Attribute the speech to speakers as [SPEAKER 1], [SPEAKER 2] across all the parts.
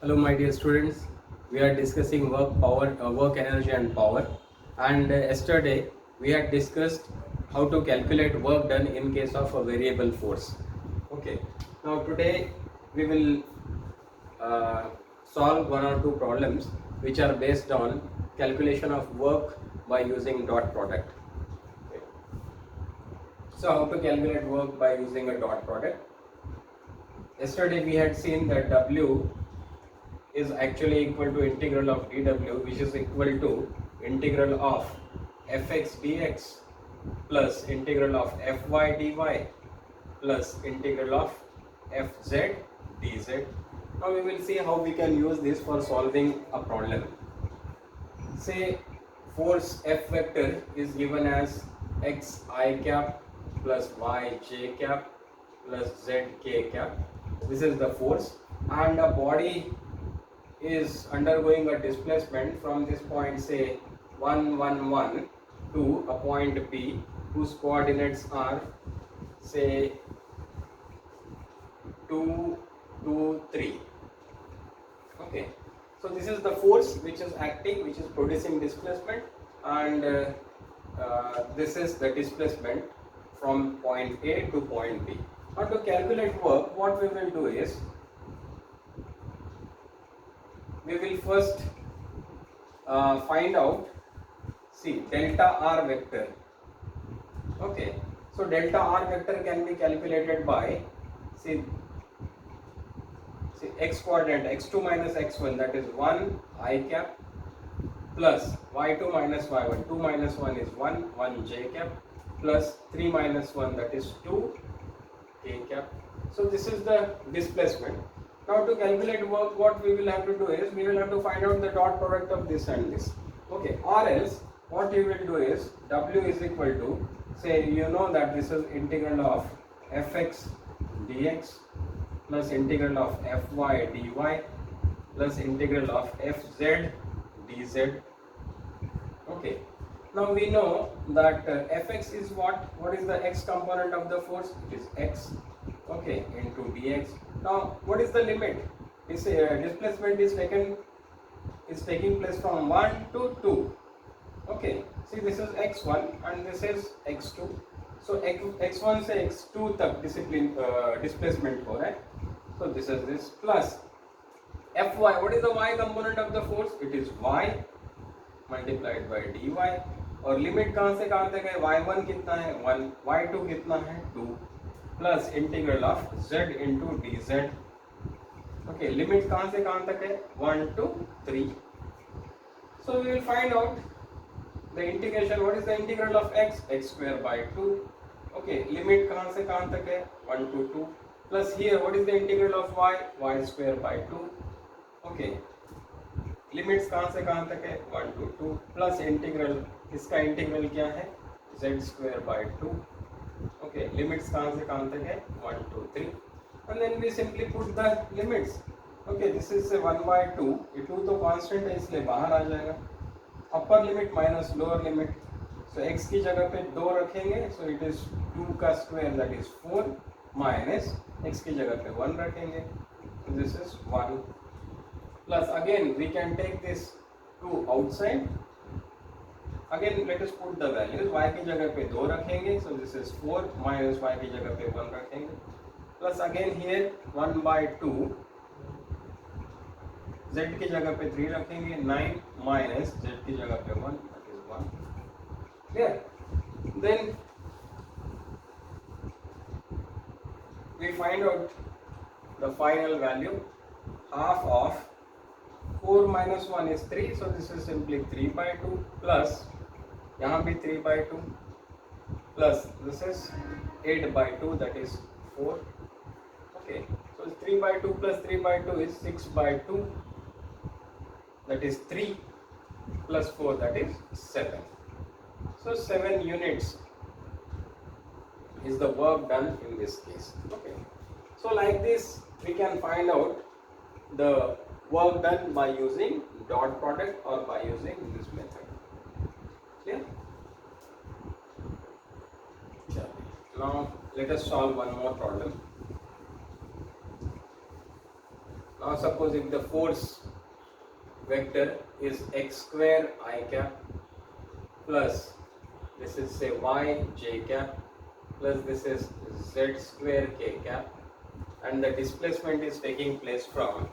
[SPEAKER 1] Hello, my dear students. We are discussing work energy and power. And yesterday we had discussed how to calculate work done in case of a variable force. Okay. Now today we will solve one or two problems which are based on calculation of work by using dot product. Okay. So how to calculate work by using a dot product? Yesterday we had seen that W is actually equal to integral of dw, which is equal to integral of fx dx plus integral of fy dy plus integral of fz dz. Now we will see how we can use this for solving a problem. Say force F vector is given as x I cap plus y j cap plus z k cap. This is the force, and a body is undergoing a displacement from this point, say 1 1 1, to a point P whose coordinates are say 2 2 3. Okay, so this is the force which is acting, which is producing displacement, and this is the displacement from point A to point B. Now to calculate work, what we will do is we will first find out, see, delta r vector. Okay, so delta r vector can be calculated by, see x coordinate x2 minus x1, that is 1 I cap, plus y2 minus y1, 2 minus 1 is 1 j cap, plus 3 minus 1, that is 2 k cap. So this is the displacement. Now to calculate work, what we will have to do is we will have to find out the dot product of this and this. Okay, or else what you will do is W is equal to, say, you know that this is integral of fx dx plus integral of fy dy plus integral of fz dz. Okay, now we know that fx is what is the x component of the force? It is x, okay, into dx. Now what is the limit? This displacement is taking place from 1 to 2. Okay, see, this is x1 and this is x2. So x1 से x2 तक displacement हो रहा है. So this is this plus fy. What is the y component of the force? It is y multiplied by dy. और limit कहाँ से कहाँ तक है? y1 कितना है? 1. y2 कितना है? 2. Plus integral of z into dz. Okay, limit कहाँ से कहाँ तक है? 1 to 3. So we will find out the integration. What is the integral of x? X square by 2. Okay, limit कहाँ से कहाँ तक है? 1 to 2. Plus here, what is the integral of y? Y square by 2. Okay, limits कहाँ से कहाँ तक है? 1 to 2. प्लस इंटीग्रल, इसका इंटीग्रल क्या है? z square by 2. Okay, limits कहाँ से कहाँ तक है? 1 to 3. And then we simply put the limits. Okay, this is 1 by 2. ये 2 तो कांस्टेंट है इसलिए बाहर आ जाएगा. Upper limit minus lower limit. So x की जगह पे 2 रखेंगे, सो इट इज 2 का square, that is 4, minus x की जगह पे 1 रखेंगे, so this is 1. Plus again we can take this 2 outside. Again let us put the values. y की जगह पे 2 रखेंगे, so this is 4, minus y की जगह पे 1 रखेंगे. Plus again here 1 by 2, z की जगह पे 3 रखेंगे, 9 minus z की जगह पे 1, that is 1. Clear? Then we find out the final value. Half of 4 minus 1 is 3, so this is simply 3 by 2, plus यहाँ भी 3 by 2, plus this is 8 by 2, that is 4. Okay, so 3 by 2 plus 3 by 2 is 6 by 2, that is 3, plus 4, that is 7. So 7 units is the work done in this case. Okay, so like this we can find out the work done by using dot product or by using this method. Clear? Now let us solve one more problem. Now suppose if the force vector is x square I cap plus this is say y j cap plus this is z square k cap and the displacement is taking place from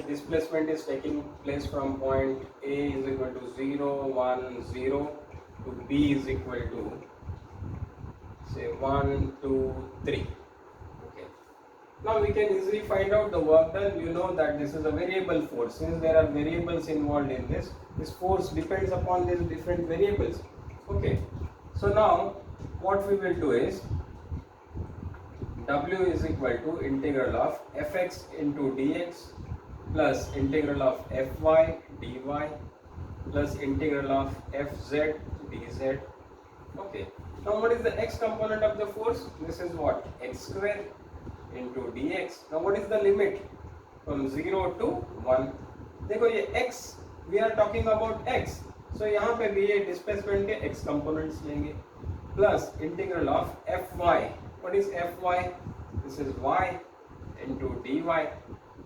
[SPEAKER 1] displacement is taking place from point A is equal to 0, 1, 0 to B is equal to say 1, 2, 3. Okay. Now we can easily find out the work done. You know that this is a variable force. Since there are variables involved in this force depends upon these different variables. Okay. So now what we will do is W is equal to integral of fx into dx plus integral of fy dy plus integral of fz dz. Okay. Now what is the x component of the force? This is what? X square into dx. Now what is the limit? From 0 to 1. देखो ये x, we are talking about x. So यहाँ पे भी ये displacement के x components लेंगे. Plus integral of fy. What is fy? This is y into dy.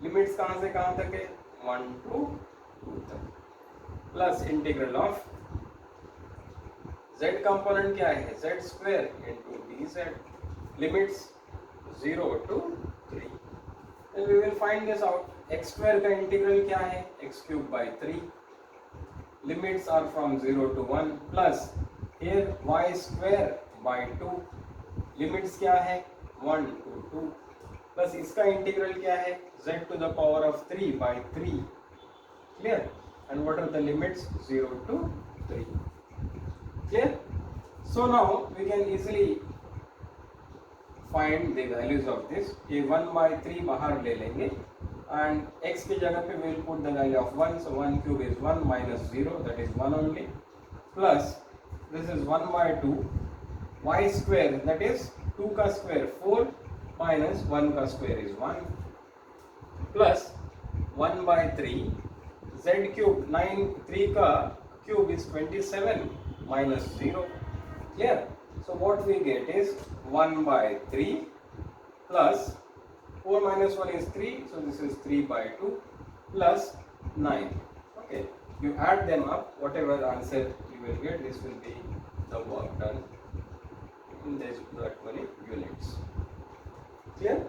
[SPEAKER 1] Limits कहाँ से कहाँ तक है? 1 to 2 तक. Plus integral of z component क्या है? z square into dz. Limits 0 to 3. Then we will find this out. x square का integral क्या है? x cube by 3. Limits are from 0 to 1 plus here y square by 2. Limits क्या है? 1 to 2. Plus इसका integral क्या है? z to the power of 3 by 3. Clear? And what are the limits? 0 to 3. Clear? So now we can easily find the values of this. ये 1 by 3 बाहर ले लेंगे and x की जगह पे we will put the value of 1. So 1 cube is 1 minus 0, that is 1 only, plus this is 1 by 2 y square, that is 2 का square 4 minus 1 का square is 1 plus 1 by 3 z cube 9 3 का cube is 27 minus 0. Clear? So what we get is 1 by 3 plus 4 minus 1 is 3, so this is 3 by 2 plus 9. Okay, you add them up, whatever answer you will get, this will be the work done in this that many units. Clear?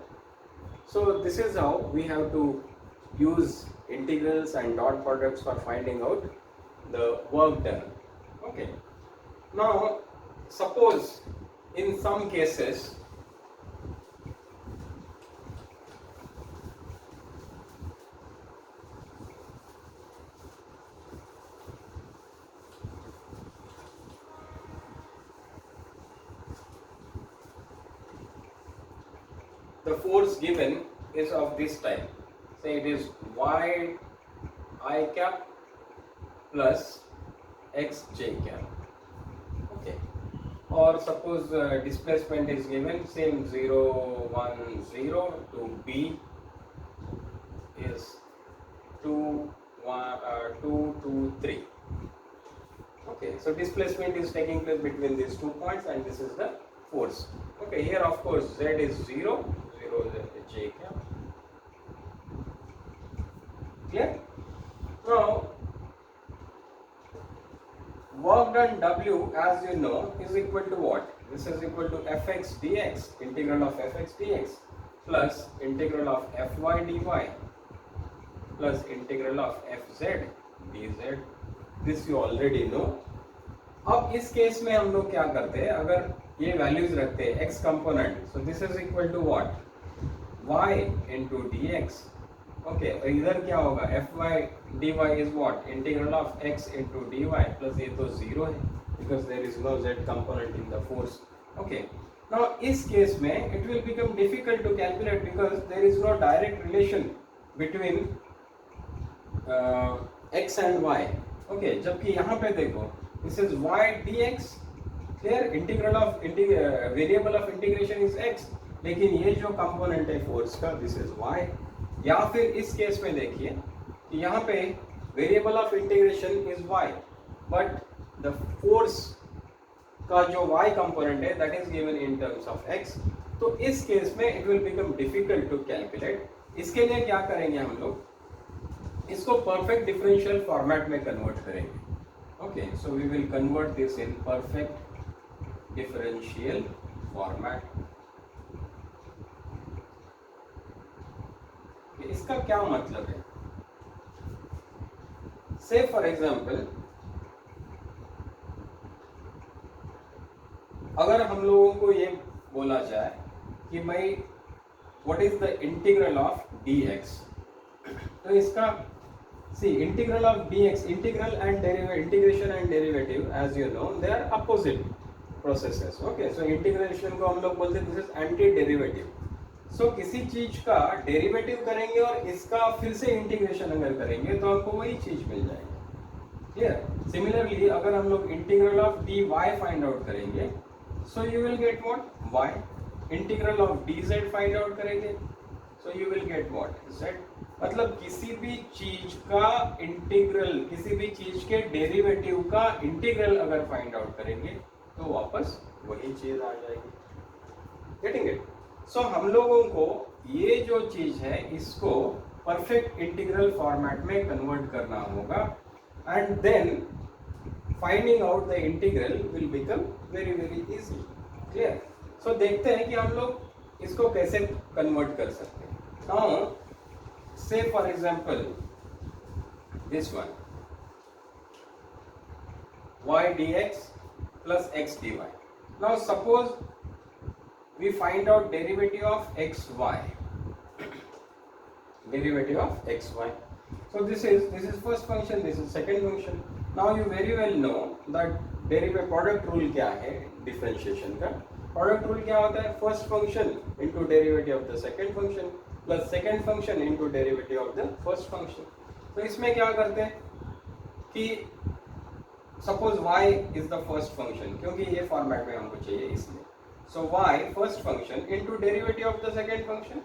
[SPEAKER 1] So this is how we have to use integrals and dot products for finding out the work done. Okay. Now suppose in some cases the force given is of this type. Say it is y I cap plus x j cap. Okay. Or suppose displacement is given, same 0, 1, 0 to b is 2, 2, 3. Okay. So displacement is taking place between these 2 points and this is the force. Okay. Here of course z is 0. 0 is j cap. Clear? Now work done W, as you know, is equal to what? This is equal to fx dx, integral of fx dx plus integral of fy dy plus integral of fz dz. This you already know. अब इस case में हम लोग क्या करते हैं? अगर ये वैल्यूज रखते हैं x component, so this is equal to what? y into dx. Okay, इधर क्या होगा? fy dy is what? Integral of x into dy plus ये तो 0 है because there is no z component in the force. Okay, now इस case में it will become difficult to calculate because there is no direct relation between x and y. Okay, जबकि यहाँ पे देखो, this is y dx. Clear? Integral of variable of integration is x. लेकिन ये जो component है force का, this is y. या फिर इस केस में देखिए यहाँ पे variable of integration is y, but the force का जो y कंपोनेंट है that is given in terms of x. तो इस केस में it will become difficult to calculate. इसके लिए क्या करेंगे हम लोग, इसको परफेक्ट डिफरेंशियल फॉर्मेट में कन्वर्ट करेंगे. Okay, so we will convert this in perfect differential format. इसका क्या मतलब है? से फॉर एग्जाम्पल अगर हम लोगों को ये बोला जाए कि भाई what is the integral of dx, तो इसका see integral of dx, integral and derivative, integration and derivative as you know they are opposite processes. Okay, so integration को हम लोग बोलते हैं this is anti derivative. So किसी चीज का डेरिवेटिव करेंगे और इसका फिर से इंटीग्रेशन अगर करेंगे तो हमको वही चीज मिल जाएगी. क्लियर? सिमिलरली अगर हम लोग integral of dy find out करेंगे, so you will get what y. Integral of dz find out करेंगे, so you will get what z. मतलब किसी भी चीज का इंटीग्रल, किसी भी चीज के डेरिवेटिव का इंटीग्रल अगर फाइंड आउट करेंगे तो वापस वही चीज आ जाएगी. Getting it? सो हम लोगों को ये जो चीज है इसको परफेक्ट इंटीग्रल फॉर्मेट में कन्वर्ट करना होगा and then finding out the integral will become very very easy. Clear? So देखते हैं कि हम लोग इसको कैसे कन्वर्ट कर सकते हैं. नाउ से for example this one y dx plus x dy. Now suppose we find out derivative of xy. Derivative of xy. So this is first function, this is second function. Now you very well know that derivative product rule क्या है differentiation का. Product rule क्या होता है? First function into derivative of the second function plus second function into derivative of the first function. तो इसमें क्या करते हैं कि suppose y is the first function, क्योंकि ये फॉर्मेट में हमको चाहिए इसलिए. So y first function into derivative of the second function,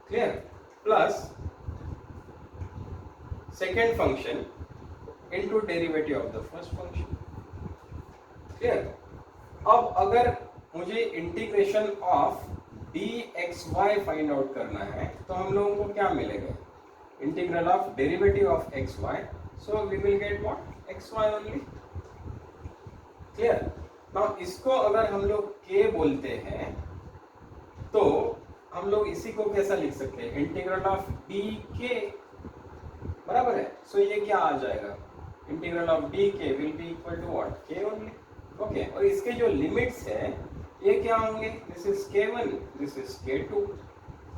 [SPEAKER 1] clear, plus second function into derivative of the first function, clear. अब अगर मुझे integration of dxy find out करना है तो हम लोगों को क्या मिलेगा? Integral of derivative of xy, so we will get what xy only. Clear? Now इसको अगर हम लोग k बोलते हैं तो हम लोग इसी को कैसा लिख सकते हैं? इंटीग्रल ऑफ dk, बराबर है. सो ये क्या आ जाएगा? Integral of dk will be equal to what? k only. Okay, और इसके जो लिमिट्स है ये क्या होंगे? This is k1, this is k2.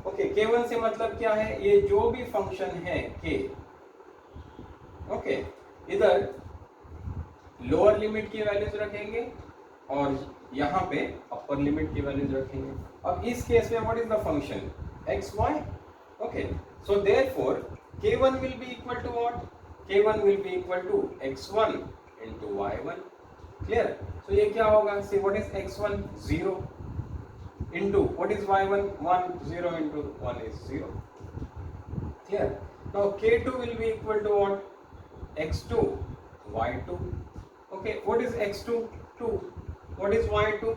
[SPEAKER 1] Okay, k1 से मतलब क्या है? ये जो भी फंक्शन है k. ओके, इधर लोअर लिमिट की वैल्यूज रखेंगे और यहाँ पे अपर लिमिट की वैल्यूज रखेंगे. अब इस केस में what is the function? xy. Okay, so therefore k1 will be equal to what? k1 will be equal to x1 into y1. Clear? So ये क्या होगा? See what is x1? 0 into what is y1? 1. 0 into 1 is 0. Clear? Now k2 will be equal to what? x2, y2. Okay, what is x2? 2. What is y2?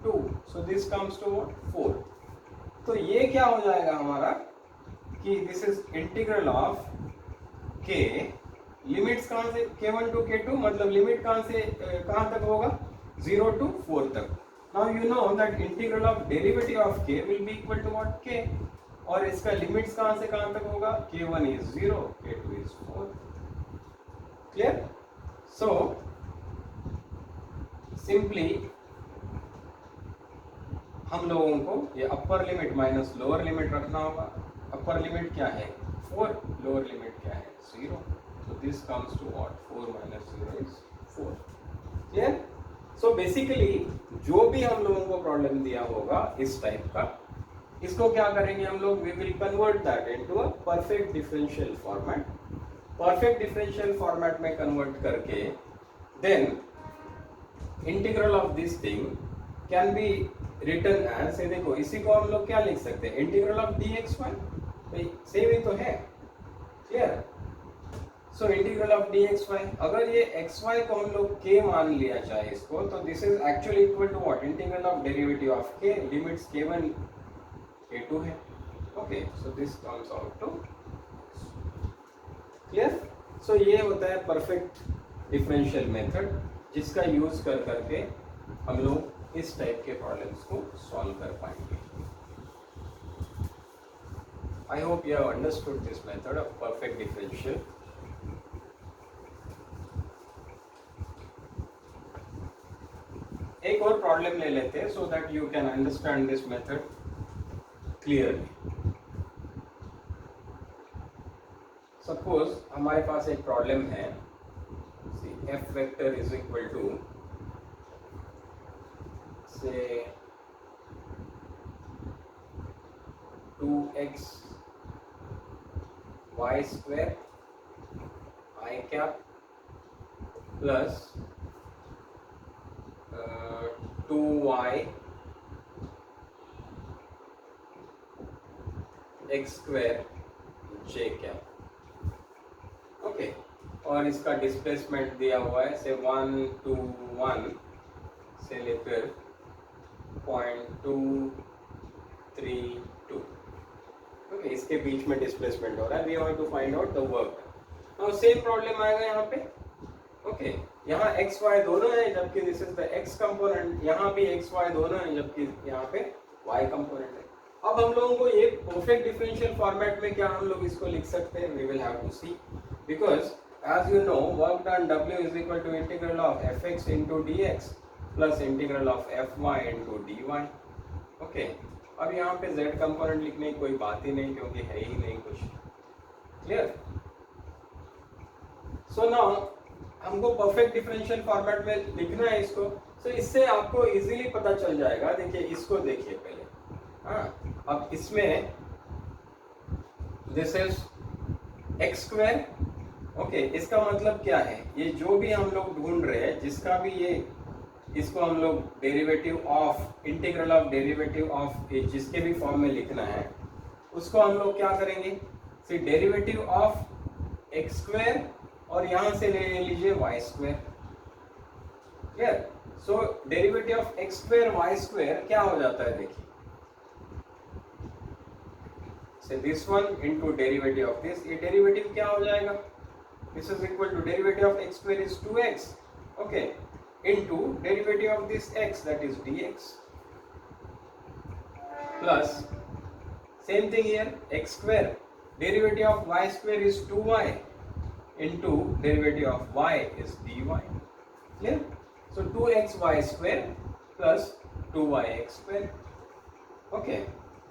[SPEAKER 1] 2. So this comes to what? 4. तो ये क्या हो जाएगा हमारा कि this is integral of k, limits कहाँ से? k1 to k2, मतलब लिमिट कहाँ से कहाँ तक होगा? 0 to 4 तक. Now you know that integral of derivative of k will be equal to what? k. और इसका लिमिट्स कहाँ से कहाँ तक होगा? k1 is 0, k2 is 4. Clear? So simply हम लोगों को ये अपर लिमिट माइनस लोअर लिमिट रखना होगा. अपर लिमिट क्या है? 4. लोअर लिमिट क्या है? 0. So this comes to what? 4 minus 0 is 4. Clear? So basically जो भी हम लोगों को प्रॉब्लम दिया होगा इस टाइप का, इसको क्या करेंगे हम लोग? We will convert that into a perfect differential format. Perfect differential format में convert करके then integral of this thing can be written as, ये देखो इसी को हम लोग क्या लिख सकते हैं? Integral of dxy. सेम ही तो है. Clear? So integral of d x y, अगर ये एक्स वाई को हम लोग के मान लिया जाए इसको, तो this is actually equal to what, integral of derivative of k, limits k1 k2 है. Okay, so this comes out to clear. So ये होता है परफेक्ट डिफरेंशियल मेथड, जिसका यूज कर करके हम लोग इस टाइप के प्रॉब्लम्स को सॉल्व कर पाएंगे. I hope you have understood this method of perfect differential. एक और प्रॉब्लम ले लेते हैं so that you can understand this method clearly. Suppose हमारे पास एक प्रॉब्लम है, f vector is equal to say 2x y square I cap plus 2y x square j cap. Okay, और इसका डिस्प्लेसमेंट दिया हुआ है से 1 to 1 से लेकर 0.232. ओके, इसके बीच में डिस्प्लेसमेंट हो रहा है. We want to find out the work. Now same problem आएगा यहाँ पे. ओके, यहाँ एक्स वाई दोनों है, जबकि this is the x component. यहाँ भी एक्स वाई दोनों है, जबकि यहाँ पे वाई कंपोनेंट है. अब हम लोगों को ये परफेक्ट डिफरेंशियल फॉर्मेट में क्या हम लोग इसको लिख सकते हैं? We will have to see, because as you know, work done W is equal to integral of fx into dx plus integral of fy into dy. Okay, अब यहाँ पे z कंपोनेंट लिखने की कोई बात ही नहीं, क्योंकि है ही नहीं कुछ. क्लियर? सो नाउ हमको परफेक्ट डिफरेंशियल फॉर्मेट में लिखना है इसको. सो इससे आपको इजीली पता चल जाएगा. देखिए, इसको देखिए पहले. हाँ, अब इसमें this is x square. Okay, इसका मतलब क्या है? ये जो भी हम लोग ढूंढ रहे हैं, जिसका भी ये, इसको हम लोग derivative of, integral of derivative of, जिसके भी फॉर्म में लिखना है, उसको हम लोग क्या करेंगे? See derivative of x square और यहां से ले लीजिए y square. Clear? So derivative of x square y square क्या हो जाता है? देखिए, say this one into derivative of this. ये डेरिवेटिव क्या हो जाएगा? This is equal to derivative of x square is 2x, okay, into derivative of this x, that is dx, plus same thing here, x square, derivative of y square is 2y into derivative of y is dy. Clear? So 2xy square plus 2yx square. Okay,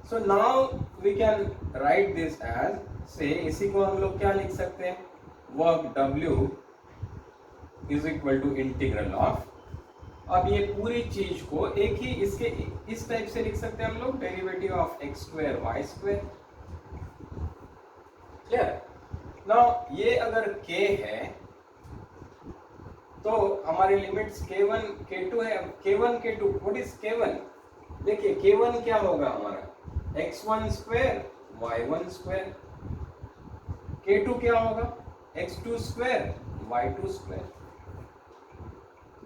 [SPEAKER 1] so now we can write this as, say, इसी को हम लोग क्या लिख सकते हैं? Work W is equal to integral of. अब ये पूरी चीज को एक ही इसके इस टाइप से लिख सकते हैं हम लोग, derivative of x square y square. Clear? Now ये अगर k है तो हमारी लिमिट्स k1 k2 है. k1 k2, what is k1? देखिए, k1 क्या होगा हमारा? x1 square y1 square. k2 क्या होगा? x2 square y2 square.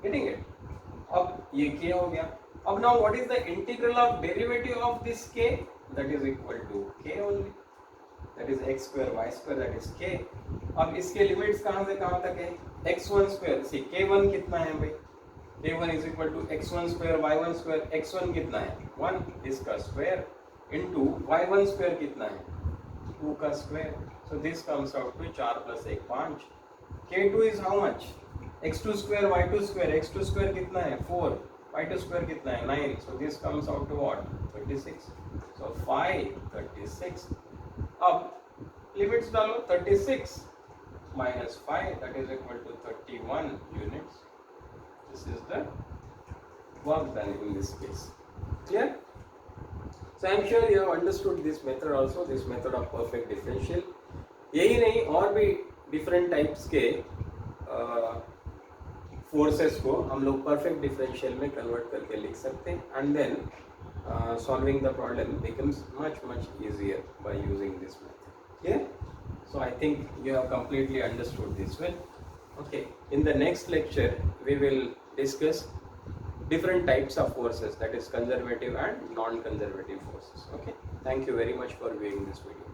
[SPEAKER 1] Getting it? अब ये k हो गया. अब now what is the integral of derivative of this k? That is equal to k only, that is x square y square, that is k. अब इसके limits कहां से कहां तक है? x1 स्क्वायर, सी k1 कितना है भाई? k1 is equal to x1 square y1 square. x1 कितना है? 1, इसका स्क्वायर इनटू y1 स्क्वायर कितना है? 2 का square. So this comes out to 4 plus 1 5. K2 is how much? x2 square y2 square. x2 square कितना है? 4. y2 square कितना है? 9. So this comes out to what? 36. So 5 36. अब लिमिट्स डालो. 36 minus 5, that is equal to 31 units. This is the work done in this case. Clear? So I am sure you have understood this method also, this method of perfect differential. यही नहीं, और भी different types के forces को हम लोग perfect differential में convert करके लिख सकते हैं. And then solving the problem becomes much easier by using this method. Clear? So So I think you have completely understood this well. Okay, in the next lecture we will discuss different types of forces, that is conservative and non-conservative forces. Okay, thank you very much for viewing this video.